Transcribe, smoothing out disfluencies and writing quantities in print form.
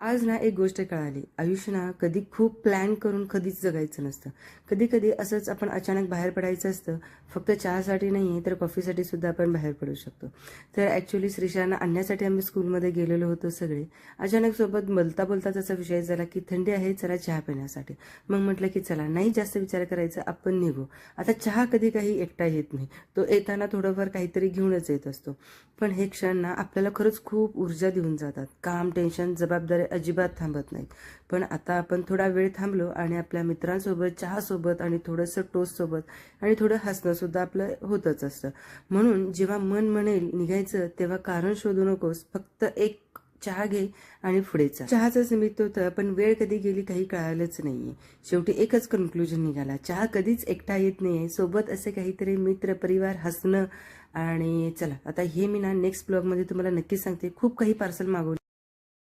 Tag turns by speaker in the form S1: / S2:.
S1: आज ना एक गोष्ट कळाली, आयुष्य ना कधी खूप प्लॅन करून कधीच जगायचं नसतं. कधी कधी असंच आपण अचानक बाहेर पडायचं असतं. फक्त चहासाठी नाही तर कॉफीसाठी सुद्धा आपण बाहेर पडू शकतो. तर ॲक्च्युली श्रीशांना आणण्यासाठी आम्ही स्कूलमध्ये गेलेलो होतो सगळे. अचानक सोबत बोलता बोलताच असा विषय झाला की थंडी आहे, चला चहा पिण्यासाठी. मग म्हटलं की चला, नाही जास्त विचार करायचा, आपण निघू. आता चहा कधी काही एकटा येत नाही, तो येताना थोडंफार काहीतरी घेऊनच येत असतो. पण हे क्षण ना आपल्याला खरंच खूप ऊर्जा देऊन जातात. काम, टेन्शन, जबाबदारी अजिबात थांबत नाहीत. पण आता आपण थोडा वेळ थांबलो आणि आपल्या मित्रांसोबत चहासोबत आणि थोडंसं टोस्टसोबत आणि थोडं हसणं सुद्धा आपलं होतच असतं. म्हणून जेव्हा मन म्हणेल निघायचं तेव्हा कारण शोधू नकोस, फक्त एक चहा घे आणि पुढे जा. चहाचंच निमित्त होतं, पण वेळ कधी गेली काही कळालंच नाहीये. शेवटी एकच कन्क्लुजन निघाला, चहा कधीच एकटा येत नाहीये, सोबत असे काहीतरी मित्र, परिवार, हसणं. आणि चला आता हे मी ना नेक्स्ट ब्लॉगमध्ये तुम्हाला नक्कीच सांगते. खूप काही पार्सल मागवले.